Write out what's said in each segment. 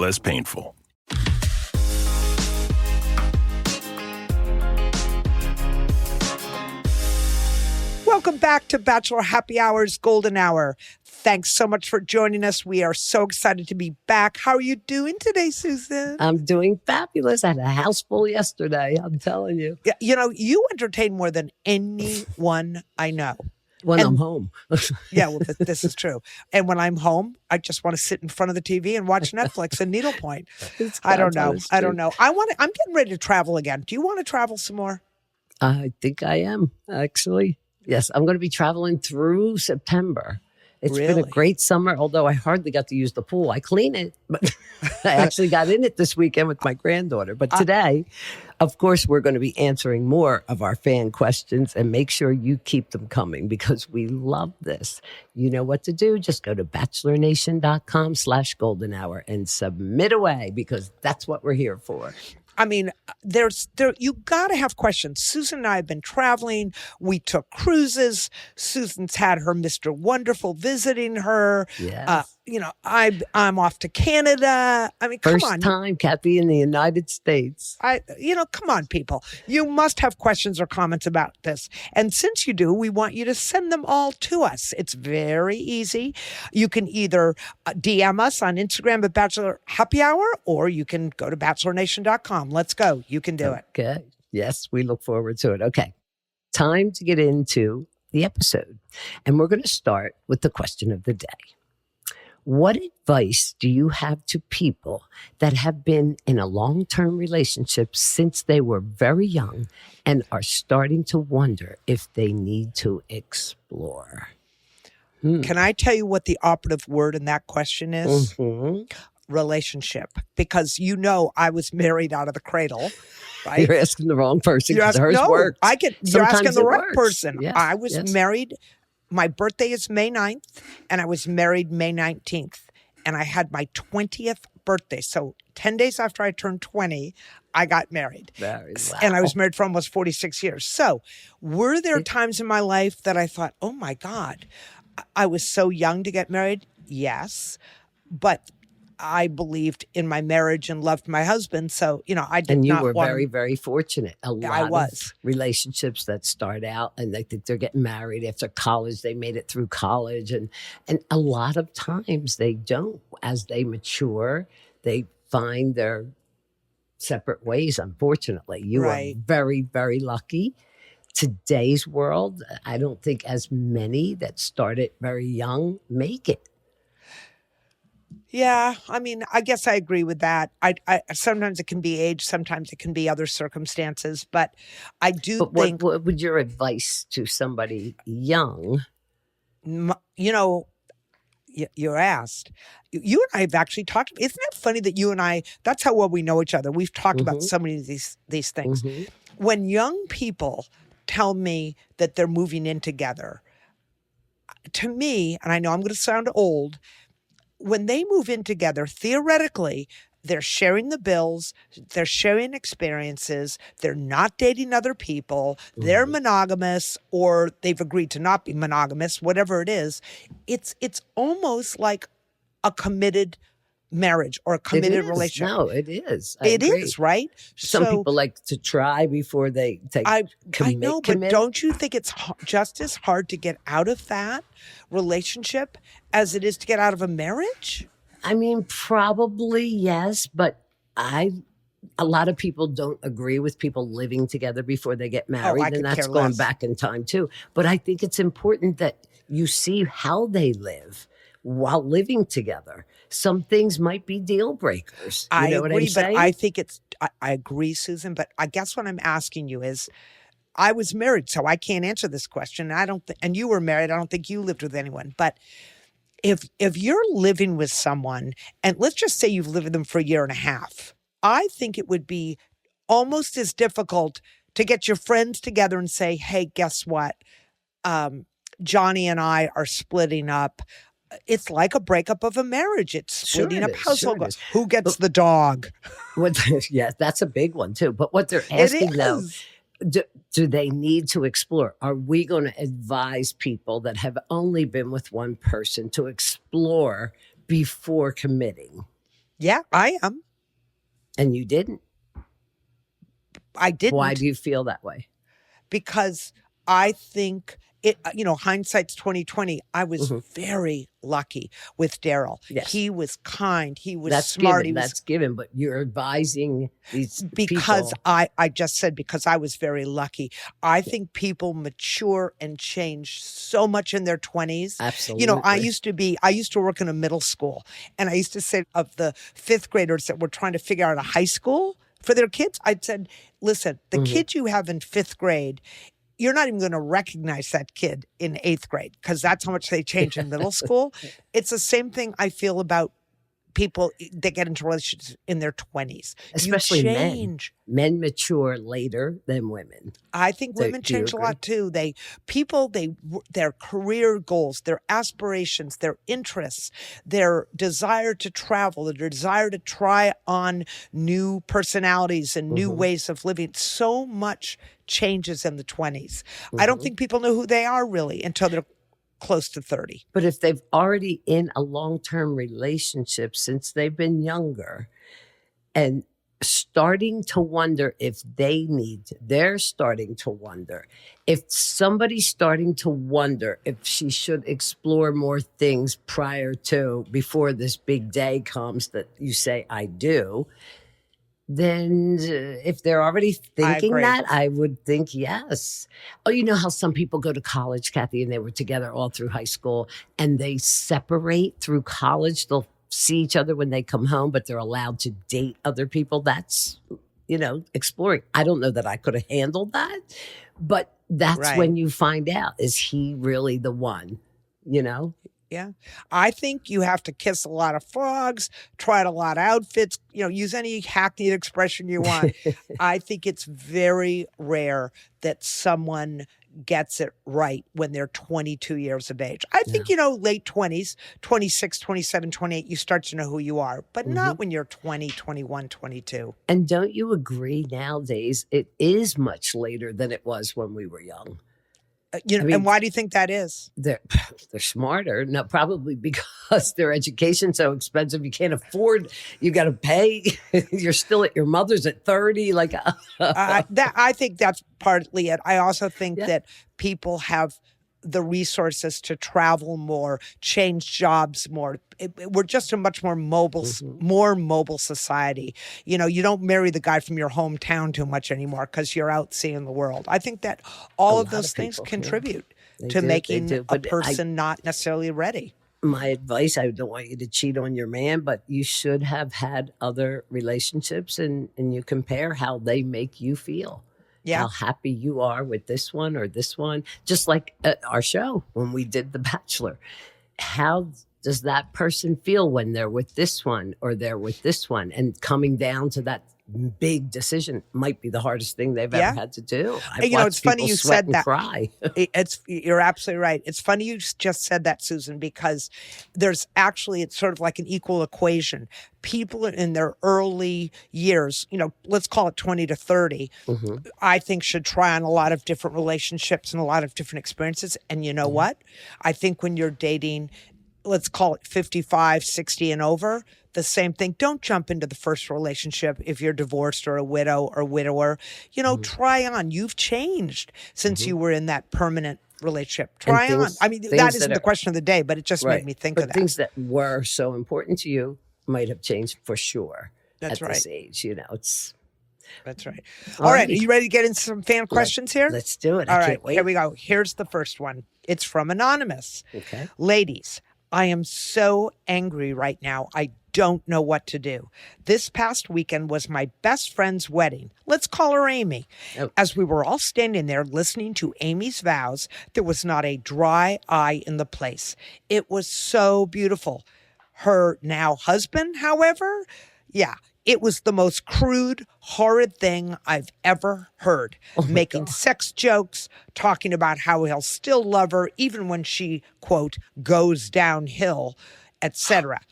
less painful. Welcome back to Bachelor Happy Hour's Golden Hour. Thanks so much for joining us. We are so excited to be back. How are you doing today, Susan? I'm doing fabulous. I had a house full yesterday, I'm telling you. Yeah, you know, you entertain more than anyone I know. When I'm home. Yeah, well, this is true. And when I'm home, I just want to sit in front of the TV and watch Netflix and needlepoint. I don't know. I'm getting ready to travel again. Do you want to travel some more? I think I am, actually. Yes, I'm going to be traveling through September. It's been a great summer, although I hardly got to use the pool. I clean it, but I actually got in it this weekend with my granddaughter. But today, of course, we're going to be answering more of our fan questions, and make sure you keep them coming because we love this. You know what to do. Just go to bachelornation.com/golden hour and submit away because that's what we're here for. I mean, you got to have questions. Susan and I have been traveling. We took cruises. Susan's had her Mr. Wonderful visiting her. Yes. I'm off to Canada. I mean, come on. First time, Kathy, in the United States. Come on, people. You must have questions or comments about this. And since you do, we want you to send them all to us. It's very easy. You can either DM us on Instagram at Bachelor Happy Hour, or you can go to bachelornation.com. Let's go. You can do it. Okay. Yes, we look forward to it. Okay. Time to get into the episode. And we're going to start with the question of the day. What advice do you have to people that have been in a long-term relationship since they were very young and are starting to wonder if they need to explore? Can I tell you what the operative word in that question is? Mm-hmm. Relationship. Because I was married out of the cradle, right? You're asking the wrong person. You're asking the right person. Yes, I was married. My birthday is May 9th, and I was married May 19th. And I had my 20th birthday. So 10 days after I turned 20, I got married. Wow. And I was married for almost 46 years. So were there times in my life that I thought, oh my God, I was so young to get married? Yes. But I believed in my marriage and loved my husband. So, I did not want... And you were very, very fortunate. A lot of relationships that start out and they think they're getting married after college. They made it through college. And a lot of times they don't. As they mature, they find their separate ways, unfortunately. You are very, very lucky. Today's world, I don't think as many that started very young make it. Yeah, I mean, I guess I agree with that. I sometimes it can be age, sometimes it can be other circumstances, but I do think... What would your advice to somebody young? You're asked. You and I have actually talked. Isn't it funny that you and I, that's how well we know each other. We've talked about so many of these things. Mm-hmm. When young people tell me that they're moving in together, to me, and I know I'm going to sound old, when they move in together, theoretically, they're sharing the bills, they're sharing experiences, they're not dating other people, they're monogamous, or they've agreed to not be monogamous, whatever it is. It's almost like a committed marriage or a committed relationship. No, it is. It is, right? Some people like to try before they commit. I know, but don't you think it's just as hard to get out of that relationship as it is to get out of a marriage? I mean, probably yes, but a lot of people don't agree with people living together before they get married, and that's gone back in time too. But I think it's important that you see how they live while living together. Some things might be deal breakers. You know what I'm saying? But I think I agree, Susan, but I guess what I'm asking you is, I was married, so I can't answer this question. And you were married. I don't think you lived with anyone. But if you're living with someone, and let's just say you've lived with them for a year and a half, I think it would be almost as difficult to get your friends together and say, hey, guess what? Johnny and I are splitting up. It's like a breakup of a marriage. It's splitting up household. Who gets the dog? Yeah, that's a big one too. But what they're asking though, do they need to explore? Are we going to advise people that have only been with one person to explore before committing? Yeah, I am. And you didn't. I didn't. Why do you feel that way? Because I think it, hindsight's 2020. I was very lucky with Daryl. Yes. He was kind. He was That's smart. Given. That's given. But you're advising these because people. I just said because I was very lucky. I think people mature and change so much in their 20s. Absolutely. I used to work in a middle school, and I used to say of the fifth graders that were trying to figure out a high school for their kids, I'd said, listen, the kid you have in fifth grade, you're not even going to recognize that kid in eighth grade because that's how much they change in middle school. It's the same thing I feel about people that get into relationships in their 20s. Especially men. Men mature later than women. I think women change a lot too. Their career goals, their aspirations, their interests, their desire to travel, their desire to try on new personalities and new ways of living. So much changes in the 20s. I don't think people know who they are really until they're close to 30. But if they've already in a long-term relationship since they've been younger and starting to wonder if they're starting to wonder if somebody's starting to wonder if she should explore more things before this big day comes that you say, I do. Then if they're already thinking that, I would think yes. Oh, you know how some people go to college, Kathy, and they were together all through high school and they separate through college. They'll see each other when they come home, but they're allowed to date other people. That's, exploring. I don't know that I could have handled that, but that's when you find out, is he really the one, Yeah. I think you have to kiss a lot of frogs, try a lot of outfits, use any hackneyed expression you want. I think it's very rare that someone gets it right when they're 22 years of age. I think, late 20s, 26, 27, 28, you start to know who you are, but not when you're 20, 21, 22. And don't you agree nowadays it is much later than it was when we were young? And why do you think that is? They're smarter. No, probably because their education's so expensive. You can't afford. You got to pay. You're still at your mother's at 30. I think that's partly it. I also think that people have the resources to travel more, change jobs more. We're just a much more mobile society. You don't marry the guy from your hometown too much anymore because you're out seeing the world. I think that all of those things contribute to making a person not necessarily ready. My advice, I don't want you to cheat on your man, but you should have had other relationships and you compare how they make you feel. Yeah. How happy you are with this one or this one. Just like our show when we did The Bachelor. How does that person feel when they're with this one or they're with this one? And coming down to that big decision might be the hardest thing they've ever had to do. It's funny you said that. Cry. You're absolutely right. It's funny you just said that, Susan, because it's sort of like an equal equation. People in their early years, let's call it 20 to 30, I think should try on a lot of different relationships and a lot of different experiences. And you know what? I think when you're dating, let's call it 55, 60 and over, the same thing. Don't jump into the first relationship if you're divorced or a widow or widower. Try on. You've changed since you were in that permanent relationship. Try on. I mean, that isn't the question of the day, but it just made me think of that. Things that were so important to you might have changed for sure. That's right. This age, That's right. All right. Are you ready to get into some fan questions here? Let's do it. All right. Here we go. Here's the first one. It's from Anonymous. Okay. Ladies, I am so angry right now. I don't know what to do. This past weekend was my best friend's wedding. Let's call her Amy. Oh. As we were all standing there listening to Amy's vows, there was not a dry eye in the place. It was so beautiful. Her now husband, however, it was the most crude, horrid thing I've ever heard. Making sex jokes, talking about how he'll still love her even when she, quote, goes downhill, etc.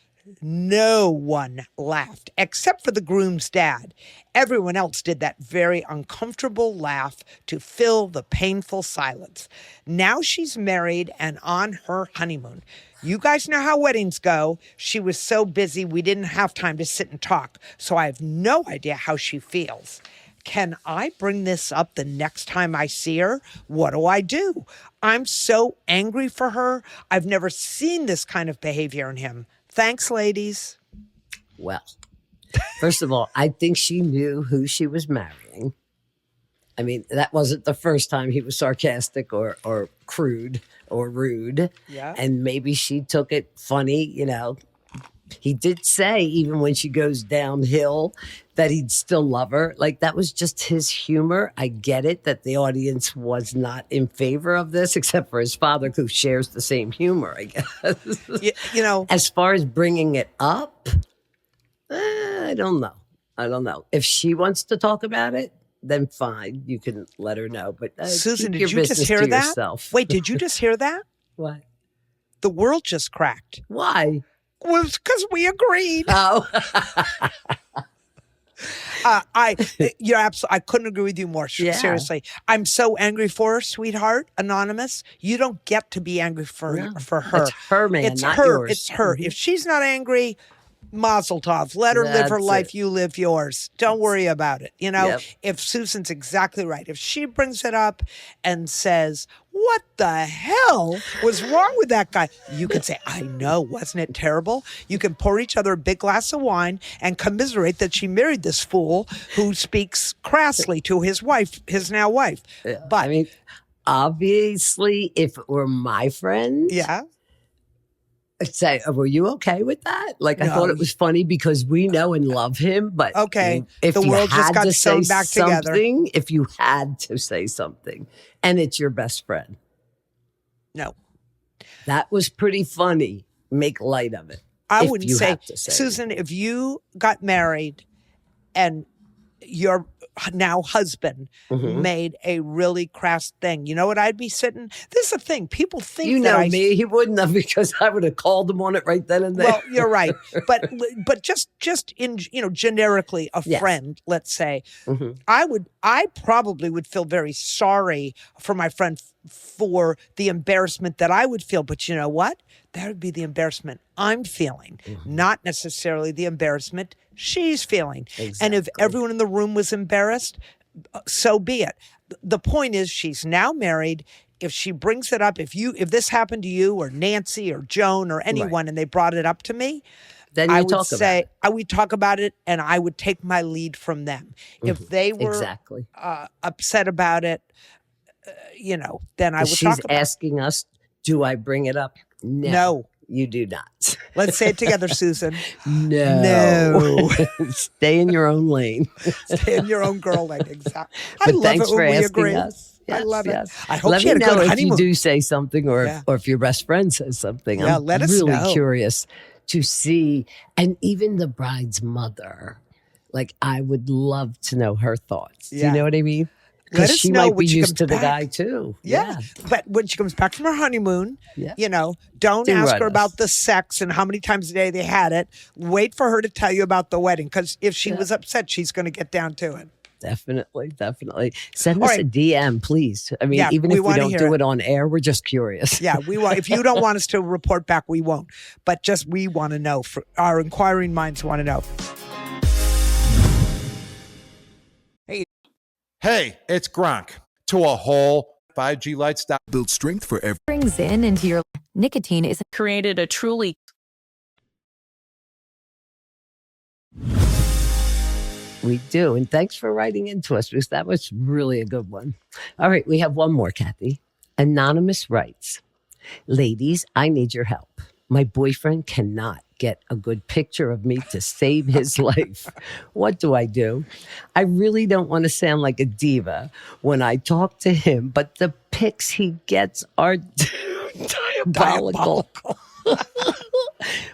No one laughed except for the groom's dad. Everyone else did that very uncomfortable laugh to fill the painful silence. Now she's married and on her honeymoon. You guys know how weddings go. She was so busy we didn't have time to sit and talk, so I have no idea how she feels. Can I bring this up the next time I see her? What do I do? I'm so angry for her. I've never seen this kind of behavior in him. Thanks, ladies. Well, first of all, I think she knew who she was marrying. I mean, that wasn't the first time he was sarcastic or crude or rude. Yeah. And maybe she took it funny, you know. He did say, even when she goes downhill, that he'd still love her. Like, that was just his humor. I get it that the audience was not in favor of this, except for his father, who shares the same humor, I guess. You know, as far as bringing it up, I don't know. If she wants to talk about it, then fine. You can let her know. But Susan, keep did your you just business hear to that? yourself. Wait, did you just hear that? What? The world just cracked. Why? Well, it's because we agreed. Oh. You're absolutely. I couldn't agree with you more. Yeah. Seriously, I'm so angry for her, sweetheart. Anonymous, you don't get to be angry for her. It's her man, It's not her. yours. It's her. If she's not angry, mazel tov. Let her live her That's life. it. You live yours. Don't worry about it. You know, Yep. if Susan's exactly right, if she brings it up and says, "What the hell was wrong with that guy?" You can say, "I know, wasn't it terrible?" You can pour each other a big glass of wine and commiserate that she married this fool who speaks crassly to his wife, his now wife. But I mean, obviously, if it were my friend, yeah. I'd say, were you okay with that? Like, I No. thought it was funny because we know and love him, but Okay, if the you world just had got to sewn say back together. something, if you had to say something, and it's your best friend, No. that was pretty funny. Make light of it. I if wouldn't you say, have to say Susan, if you got married and your now husband Mm-hmm. made a really crass thing, you know what I'd be sitting? This is the thing. People think You that know me, he wouldn't have, because I would have called him on it right then and there. Well, you're right, but just in generically a Yes. friend, let's say, Mhm. I probably would feel very sorry for my friend for the embarrassment that I would feel. But you know what? That would be the embarrassment I'm feeling, not necessarily the embarrassment she's feeling. And if Exactly. everyone in the room was embarrassed, so be it. The point is, she's now married. If she brings it up, if this happened to you or Nancy or Joan or anyone, and they brought it up to me, Then you I would talk say about it. I would talk about it, and I would take my lead from them. If they were Exactly. upset about it, then I would She's talk about it. asking us, do I bring it up? No. You do not. Let's say it together, Susan. No. Stay in your own lane. Stay in your own girl lane. Exactly. I But love thanks it when for we asking agree. us. I Yes, love yes. it. I hope Let she had me a good know if honeymoon. you do say something, or Yeah. or if your best friend says something. Yeah, I'm let us really know. curious to see, and even the bride's mother. Like, I would love to know her thoughts. Do Yeah. you know what I mean? Let Because us she know might when be she used comes to the back. guy too. Yeah. But when she comes back from her honeymoon, Yeah. don't Do ask write her us. about the sex and how many times a day they had it. Wait for her to tell you about the wedding, because if she was upset, she's going to get down to it. Definitely. Send All us right. a DM, please. I mean, Yeah, even we if we wanna don't hear do it. it on air, we're just curious. Yeah, we want. If you don't want us to report back, we won't. But we want to know. Our inquiring minds want to know. Hey, it's Gronk. To a whole 5G lights. Build strength for every. Brings in into your nicotine is created a truly We do. And thanks for writing into us, because that was really a good one. All right, we have one more, Kathy. Anonymous writes, ladies, I need your help. My boyfriend cannot get a good picture of me to save his life. What do I do? I really don't want to sound like a diva when I talk to him, but the pics he gets are diabolical.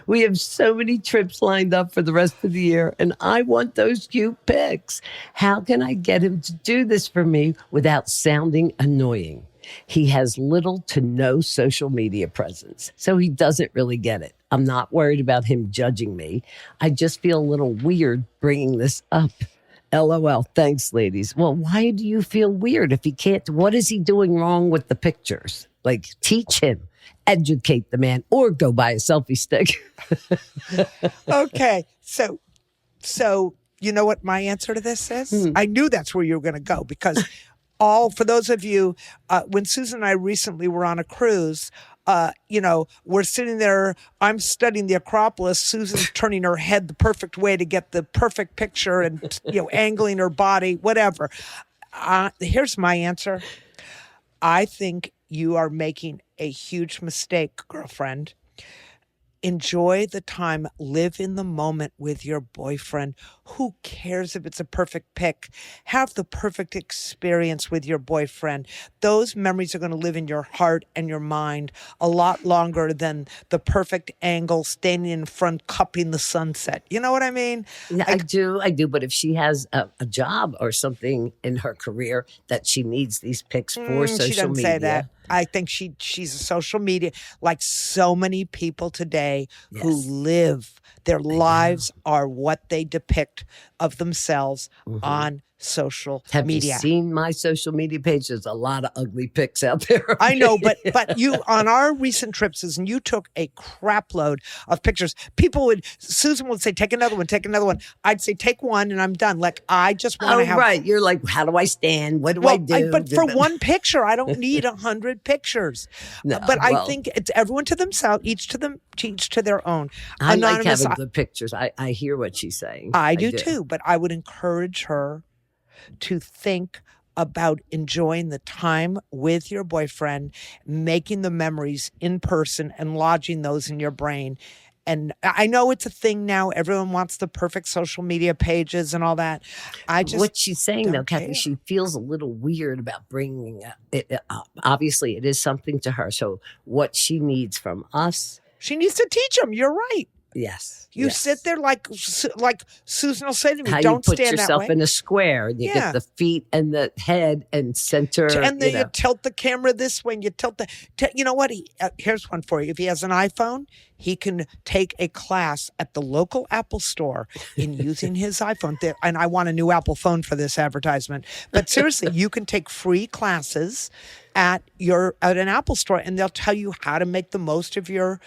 We have so many trips lined up for the rest of the year, and I want those cute pics. How can I get him to do this for me without sounding annoying? He has little to no social media presence, so he doesn't really get it. I'm not worried about him judging me. I just feel a little weird bringing this up. LOL. Thanks, ladies. Well, why do you feel weird if he can't? What is he doing wrong with the pictures? Like, teach him, educate the man, or go buy a selfie stick. Okay. So you know what my answer to this is? I knew that's where you were going to go because for those of you, when Susan and I recently were on a cruise, we're sitting there, I'm studying the Acropolis, Susan's turning her head the perfect way to get the perfect picture and, angling her body, whatever. Here's my answer. I think you are making a huge mistake, girlfriend. Enjoy the time. Live in the moment with your boyfriend. Who cares if it's a perfect pic? Have the perfect experience with your boyfriend. Those memories are going to live in your heart and your mind a lot longer than the perfect angle standing in front cupping the sunset. You know what I mean? Yeah, I do. But if she has a job or something in her career that she needs these pics for social media. She doesn't say that. I think she's a social media, like so many people today who live, their lives are what they depict of themselves on social media. Have you seen my social media page? There's a lot of ugly pics out there. Okay? I know, but you, on our recent trips, Susan, you took a crap load of pictures. Susan would say, take another one. I'd say, take one and I'm done. Like, I just want to have. Right. You're like, how do I stand? What do I do? But for one picture, I don't need 100 pictures. No, I think it's everyone to themselves, each to their own. I Anonymous, like having good pictures. I hear what she's saying. I do too, but I would encourage her to think about enjoying the time with your boyfriend, making the memories in person and lodging those in your brain. And I know it's a thing now. Everyone wants the perfect social media pages and all that. What she's saying though, Kathy, care. she feels a little weird about bringing it up. Obviously, it is something to her. So what she needs from us. She needs to teach him. You're right. Yes. You sit there like Susan will say to me, how don't you put stand yourself that way. in a square and you get the feet and the head and center. And then you tilt the camera this way and you tilt you know what? Here's one for you. If he has an iPhone, he can take a class at the local Apple store in using his iPhone. And I want a new Apple phone for this advertisement. But seriously, you can take free classes at an Apple store and they'll tell you how to make the most of your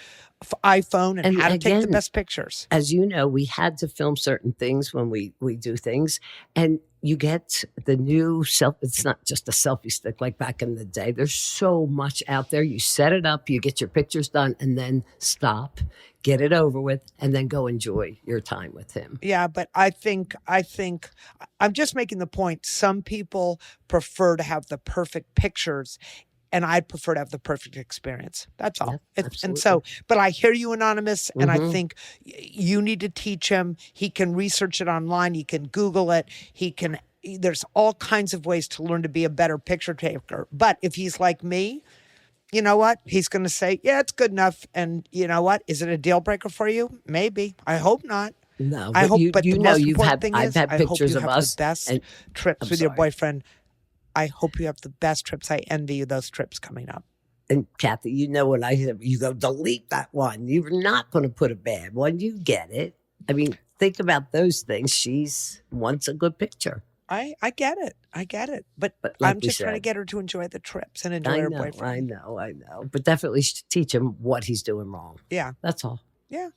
iPhone and how to take the best pictures. As you know, we had to film certain things when we do things, and you get the new it's not just a selfie stick like back in the day. There's so much out there. You set it up, you get your pictures done, and then stop, get it over with, and then go enjoy your time with him. Yeah, but I think I'm just making the point. Some people prefer to have the perfect pictures, and I'd prefer to have the perfect experience. That's all. Yeah, and so, but I hear you, Anonymous, and I think you need to teach him. He can research it online. He can Google it. There's all kinds of ways to learn to be a better picture taker. But if he's like me, you know what? He's going to say, yeah, it's good enough. And you know what? Is it a deal breaker for you? Maybe. I hope not. No, I hope. But the most I've important thing is, had I hope pictures you of have us the best and, trips with your boyfriend. I hope you have the best trips. I envy you those trips coming up. And Kathy, you know what I said? You go, delete that one. You're not going to put a bad one. You get it. I mean, think about those things. She wants a good picture. I get it. But like I'm just trying to get her to enjoy the trips and enjoy her boyfriend. I know. But definitely teach him what he's doing wrong. Yeah. That's all. Yeah.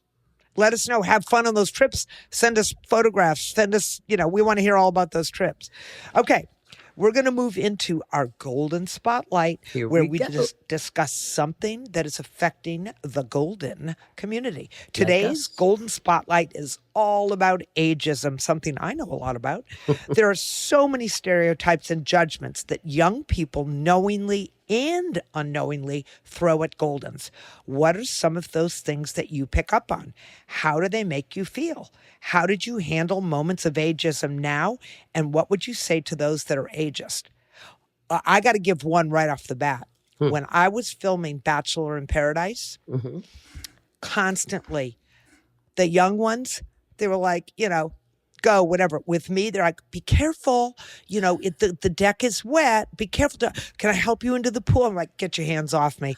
Let us know. Have fun on those trips. Send us photographs. Send us, we want to hear all about those trips. Okay. We're going to move into our Golden Spotlight, where we discuss something that is affecting the golden community. Today's Golden Spotlight is all about ageism, something I know a lot about. There are so many stereotypes and judgments that young people knowingly and unknowingly throw at Goldens. What are some of those things that you pick up on? How do they make you feel? How did you handle moments of ageism now? And what would you say to those that are ageist? I got to give one right off the bat. When I was filming Bachelor in Paradise, constantly, the young ones, they were like, go, whatever. With me, they're like, be careful. The deck is wet. Be careful. Can I help you into the pool? I'm like, get your hands off me.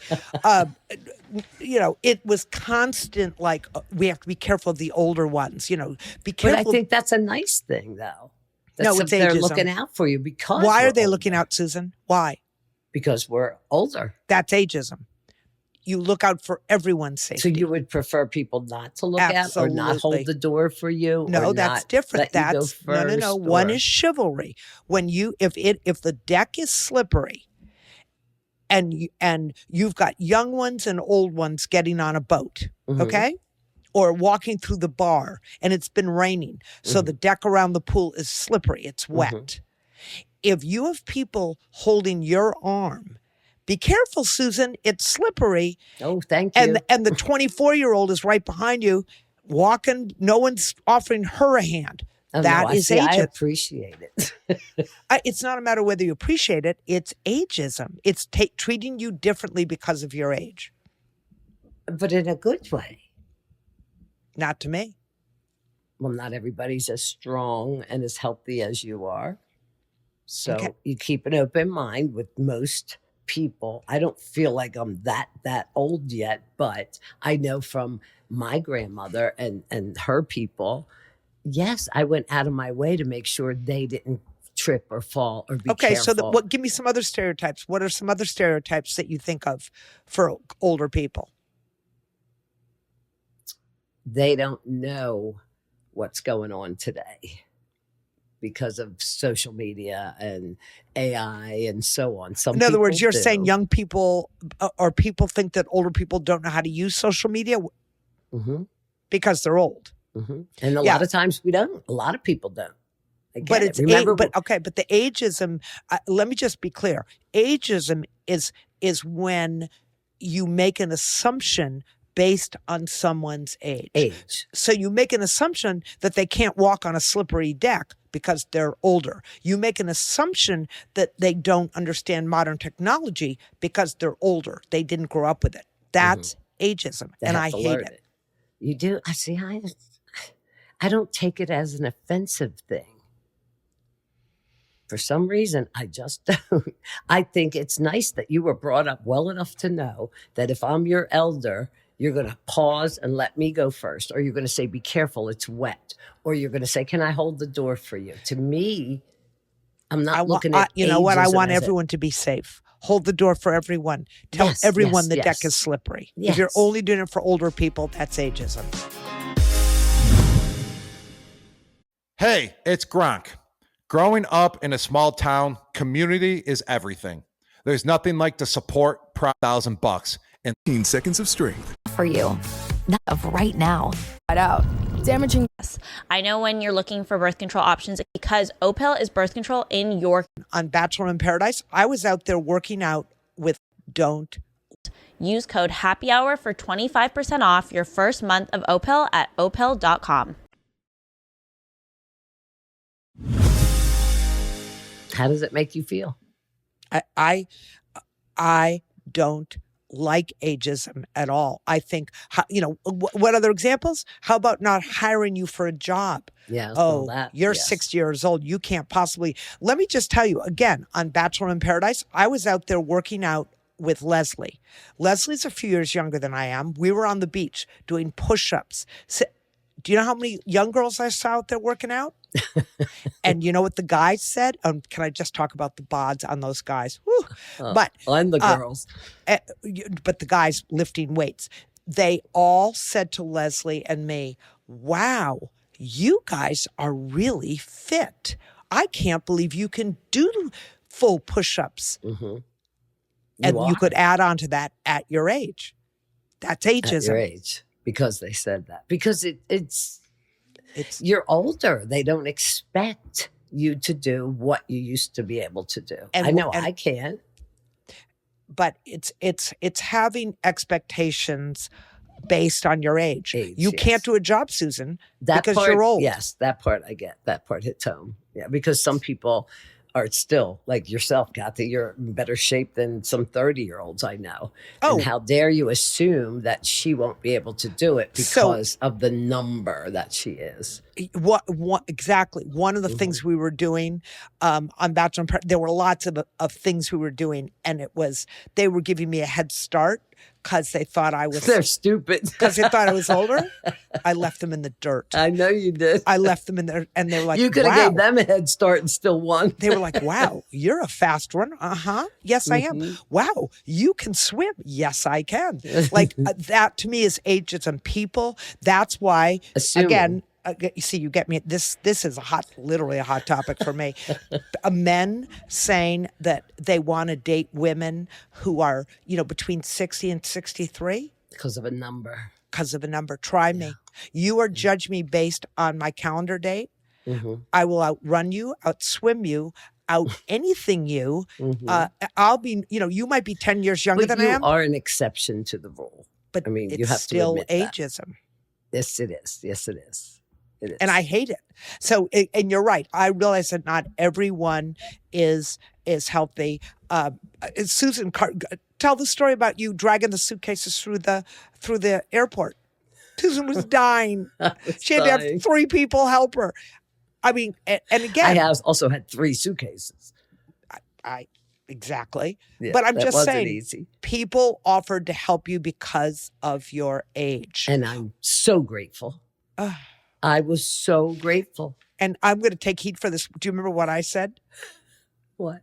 It was constant, like, we have to be careful of the older ones, be careful. But I think that's a nice thing, though. No, it's they're ageism. looking out for you because Why are they older. looking out, Susan? Why? Because we're older. That's ageism. You look out for everyone's safety. So you would prefer people not to look at or not hold Absolutely. the door for you? No, or that's not different. let you go That's no. first, One or- is chivalry. When if the deck is slippery, and you've got young ones and old ones getting on a boat, okay, or walking through the bar, and it's been raining, so the deck around the pool is slippery. It's wet. If you have people holding your arm, be careful, Susan. It's slippery. Oh, thank you. And the 24-year-old is right behind you, walking. No one's offering her a hand. Oh, That is I ageism. appreciate it. It's not a matter whether you appreciate it. It's ageism. It's treating you differently because of your age. But in a good way. Not to me. Well, not everybody's as strong and as healthy as you are. So Okay. you keep an open mind with most people. I don't feel like I'm that old yet, but I know from my grandmother and her people, yes, I went out of my way to make sure they didn't trip or fall or be Okay, careful. so give me some other stereotypes. What are some other stereotypes that you think of for older people? They don't know what's going on today because of social media and AI and so on. In other words, you're do. saying young people or people think that older people don't know how to use social media because they're old. And a lot of times we don't. A lot of people don't. But it's but the ageism. Let me just be clear. Ageism is when you make an assumption based on someone's age. So you make an assumption that they can't walk on a slippery deck because they're older. You make an assumption that they don't understand modern technology because they're older. They didn't grow up with it. That's ageism, and I hate it. You do? I don't take it as an offensive thing. For some reason, I just don't. I think it's nice that you were brought up well enough to know that if I'm your elder, you're going to pause and let me go first, or you're going to say, be careful, it's wet, or you're going to say, can I hold the door for you? To me, I'm not looking at you know what? I ageism want as everyone to be safe. Hold the door for everyone. Tell Yes, everyone the yes, deck yes. is slippery. If you're Yes. only doing it for older people, that's ageism. Hey, it's Gronk. Growing up in a small town, community is everything. There's nothing like the support $1,000 and 15 seconds of strength. for you. Not of right now. out. Damaging. I know when you're looking for birth control options because Opel is birth control in your On Bachelor in Paradise, I was out there working out with Don't. use code happy hour for 25% off your first month of Opel at opel.com. How does it make you feel? I don't like ageism at all. I think, what other examples? How about not hiring you for a job? Yeah. Oh, you're yes. 60 years old. You can't possibly. Let me just tell you again, on Bachelor in Paradise, I was out there working out with Leslie. Leslie's a few years younger than I am. We were on the beach doing push-ups. Do you know how many young girls I saw out there working out? And you know what the guys said? Can I just talk about the bods on those guys? Whew. And the girls. But the guys lifting weights, they all said to Leslie and me, wow, you guys are really fit. I can't believe you can do full push-ups. Mm-hmm. And you could add on to that at your age. That's ageism. At your age. Because they said that. Because it's you're older. They don't expect you to do what you used to be able to do. And- I know and- I can. But it's having expectations based on your age. You Yes. can't do a job, Susan, That because part, you're old. Yes, that part I get. That part hits home. Yeah, because some people are still like yourself, Kathy. You're in better shape than some 30-year-olds I know. Oh. And how dare you assume that she won't be able to do it because of the number that she is? What exactly? One of the things we were doing on Bachelor, there were lots of things we were doing, and they were giving me a head start because they thought I was. They're stupid. Because they thought I was older. I left them in the dirt. I know you did. I left them in there, and they were like, you could have wow. gave them a head start and still won. They were like, wow, you're a fast runner. Uh-huh. Yes, I am. Wow, you can swim. Yes, I can. Like that to me is ageism. People, that's why, again, you see, you get me. This is literally a hot topic for me. Men saying that they want to date women who are, between 60 and 63. Because of a number. Because of a number. Try me. You are judge me based on my calendar date. I will outrun you, outswim you, out anything you. I'll be, you might be 10 years younger than I am. You are an exception to the rule. But I mean, it's you have still to admit ageism. That. Yes, it is. Yes, it is. It is. And I hate it. So, and you're right. I realize that not everyone is healthy. Susan, tell the story about you dragging the suitcases through the airport. Susan was dying. She had to have 3 people help her. I mean, and again, I have also had 3 suitcases. Exactly. Yeah, but I'm just saying, easy. People offered to help you because of your age. And I'm so grateful. I was so grateful. And I'm going to take heat for this. Do you remember what I said? What?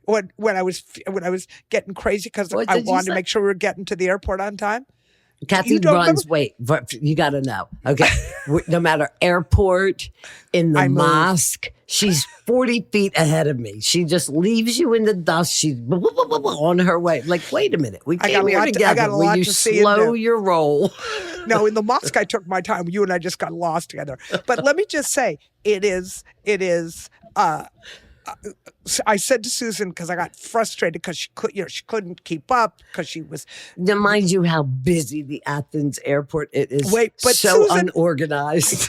When I was getting crazy because I wanted to make sure we were getting to the airport on time? Kathy runs. Wait, you got to know. Okay, no matter airport, in the mosque, she's 40 feet ahead of me. She just leaves you in the dust. She's on her way. Like, wait a minute, we came here together. I got a lot to see. Slow your roll. No, in the mosque, I took my time. You and I just got lost together. But let me just say, it is. I said to Susan, because I got frustrated because she couldn't keep up because she was. Now, mind you, how busy the Athens airport it is. But so Susan, unorganized.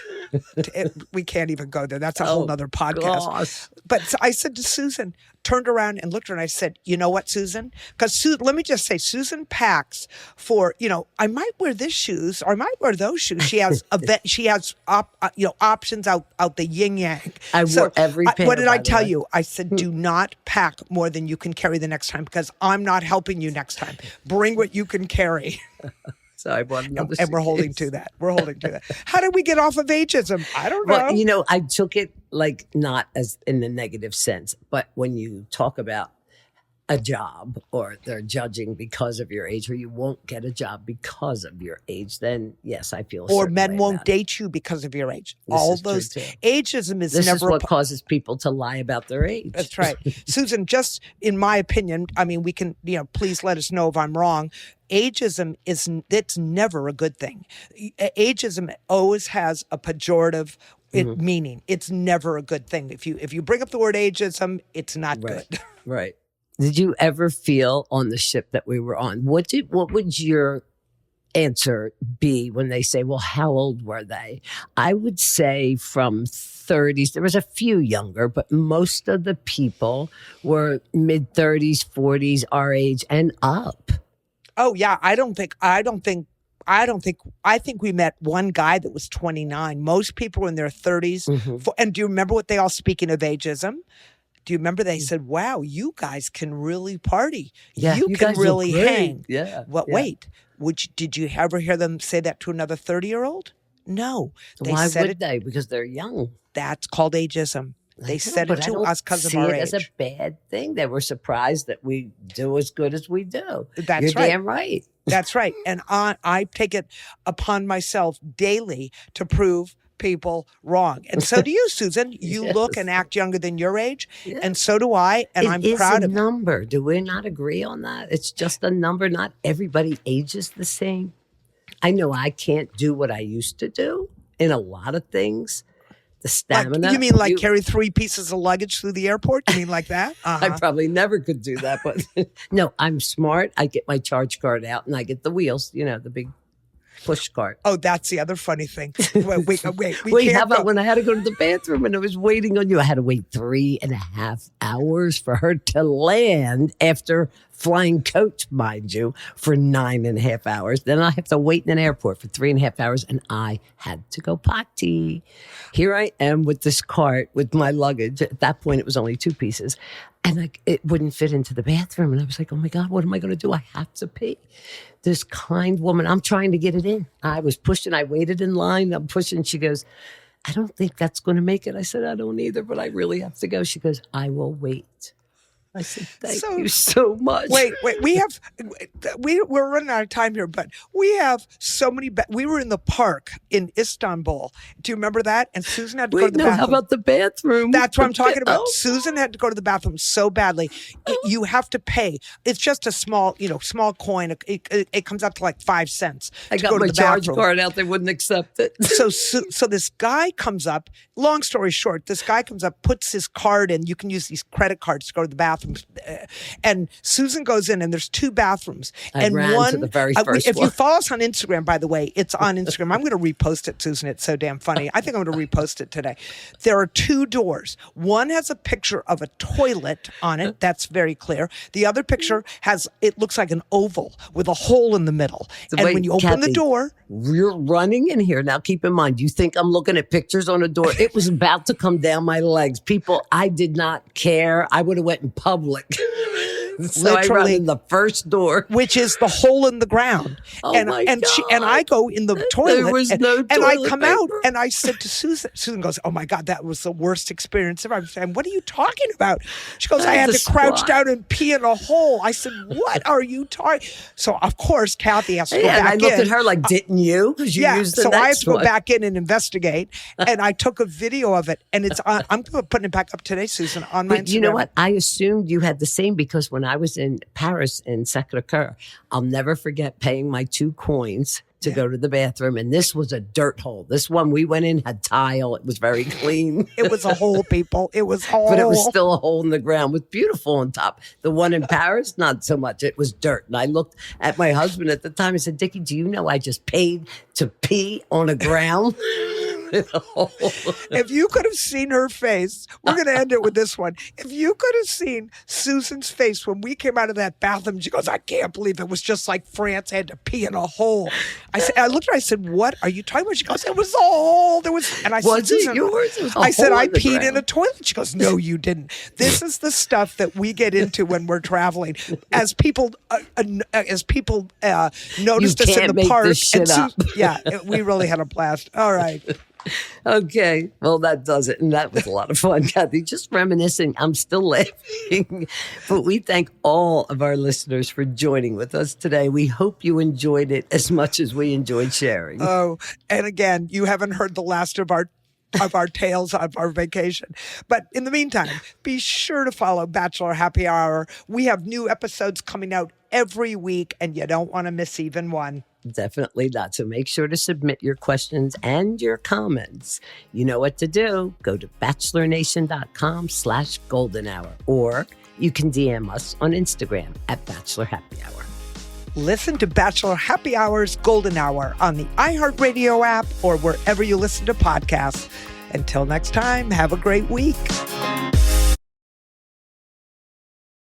We can't even go there. That's a whole nother podcast. Gosh. But I said to Susan, turned around and looked at her, and I said, "You know what, Susan? Because let me just say, Susan packs for. I might wear this shoes or I might wear those shoes. She has options out the yin yang. I wore every pair. What did I tell you? I said, do not pack more than you can carry the next time because I'm not helping you next time. Bring what you can carry." So I bought another and we're holding to that. How did we get off of ageism? I don't know. Well, I took it like not as in the negative sense, but when you talk about a job or they're judging because of your age or you won't get a job because of your age, then yes, I feel. Or men won't date you because of your age. All those ageism is this never. This is what causes people to lie about their age. That's right, Susan. Just in my opinion, I mean, we can. Please let us know if I'm wrong. Ageism it's never a good thing. Ageism always has a pejorative meaning. It's never a good thing. If you bring up the word ageism, it's not good. Right. Did you ever feel on the ship that we were on? What would your answer be when they say, well, how old were they? I would say from 30s. There was a few younger, but most of the people were mid 30s, 40s, our age and up. Oh yeah. I think we met one guy that was 29. Most people were in their 30s. And do you remember what they all, speaking of ageism? Do you remember they said, wow, you guys can really party. Yeah, you can really hang. Yeah. Wait, did you ever hear them say that to another 30-year-old? No. Why would they? Because they're young. That's called ageism. They said it to us because of our age. As a bad thing. They were surprised that we do as good as we do. You're damn right. That's right. And I take it upon myself daily to prove people wrong. And so do you, Susan. You look and act younger than your age. Yeah. And so do I. And I'm proud of it. It's a number. Do we not agree on that? It's just a number. Not everybody ages the same. I know I can't do what I used to do in a lot of things. The stamina. You mean carry 3 pieces of luggage through the airport? You mean like that? I probably never could do that. But no, I'm smart. I get my charge card out and I get the wheels, the big. push cart. Oh, that's the other funny thing. Wait, Wait, how about when I had to go to the bathroom and I was waiting on you? I had to wait 3.5 hours for her to land after flying coach, mind you, for 9.5 hours. Then I have to wait in an airport for 3.5 hours, and I had to go potty. Here I am with this cart with my luggage. At that point, it was only 2 pieces. And it wouldn't fit into the bathroom. And I was like, oh my God, what am I going to do? I have to pee. This kind woman, I'm trying to get it in. I was pushing. I waited in line. I'm pushing. She goes, I don't think that's going to make it. I said, I don't either, but I really have to go. She goes, I will wait. I said, thank you so much. Wait, we're running out of time here, but we have so many. We were in the park in Istanbul. Do you remember that? And Susan had to go to the bathroom. How about the bathroom? That's what I'm talking about. Susan had to go to the bathroom so badly. You have to pay. It's just a small coin. It comes out to like 5 cents. I got my charge card out. They wouldn't accept it. So this guy comes up. Long story short, this guy comes up, puts his card in. You can use these credit cards to go to the bathroom. And Susan goes in, and there's 2 bathrooms. I ran to the very first if one. you follow us on Instagram, by the way, it's on Instagram. I'm going to repost it, Susan. It's so damn funny. I think I'm going to repost it today. There are 2 doors. One has a picture of a toilet on it. That's very clear. The other picture it looks like an oval with a hole in the middle. So and wait, when you open the door, you're running in here. Now, keep in mind, you think I'm looking at pictures on a door. It was about to come down my legs. People, I did not care. I would have went in public. So I run in the first door, which is the hole in the ground. Oh and my God. And I go in the toilet. There was no and I toilet come paper. out and I said to Susan. Susan goes, "Oh my God, that was the worst experience ever." I'm saying, "What are you talking about?" She goes, "I had to crouch down and pee in a hole." I said, "What are you talking?" So of course, Kathy has to go back in. And I looked at her like, "Didn't you?" Because you used the so next I have to go one. back in and investigate. And I took a video of it, and it's on. I'm putting it back up today, Susan, on my Instagram. But you know what? I assumed you had the same because when I was in Paris in Sacré-Cœur, I'll never forget paying my 2 coins to go to the bathroom. And this was a dirt hole. This one we went in had tile. It was very clean. It was a hole, people. It was a hole. But it was still a hole in the ground. It was beautiful on top. The one in Paris, not so much. It was dirt. And I looked at my husband at the time and said, Dickie, do you know I just paid to pee on a ground? If you could have seen her face, we're going to end it with this one. If you could have seen Susan's face when we came out of that bathroom, she goes, I can't believe it was just like France had to pee in a hole. I looked at her, I said, what are you talking about? She goes, it was a hole. And I said, Susan, yours? It was I said, I peed ground. in a toilet. She goes, no, you didn't. This is the stuff that we get into when we're traveling. As people noticed us in the park. This shit up. We really had a blast. All right. Okay, well, that does it. And that was a lot of fun, Kathy. Just reminiscing. I'm still laughing. But we thank all of our listeners for joining with us today. We hope you enjoyed it as much as we enjoyed sharing. Oh, and again, you haven't heard the last of our tales of our vacation. But in the meantime, be sure to follow Bachelor Happy Hour. We have new episodes coming out every week, and you don't want to miss even one. Definitely not. So make sure to submit your questions and your comments. You know what to do. Go to bachelornation.com/golden hour, or you can DM us on Instagram at Bachelor Happy Hour. Listen to Bachelor Happy Hour's Golden Hour on the iHeartRadio app or wherever you listen to podcasts. Until next time, have a great week.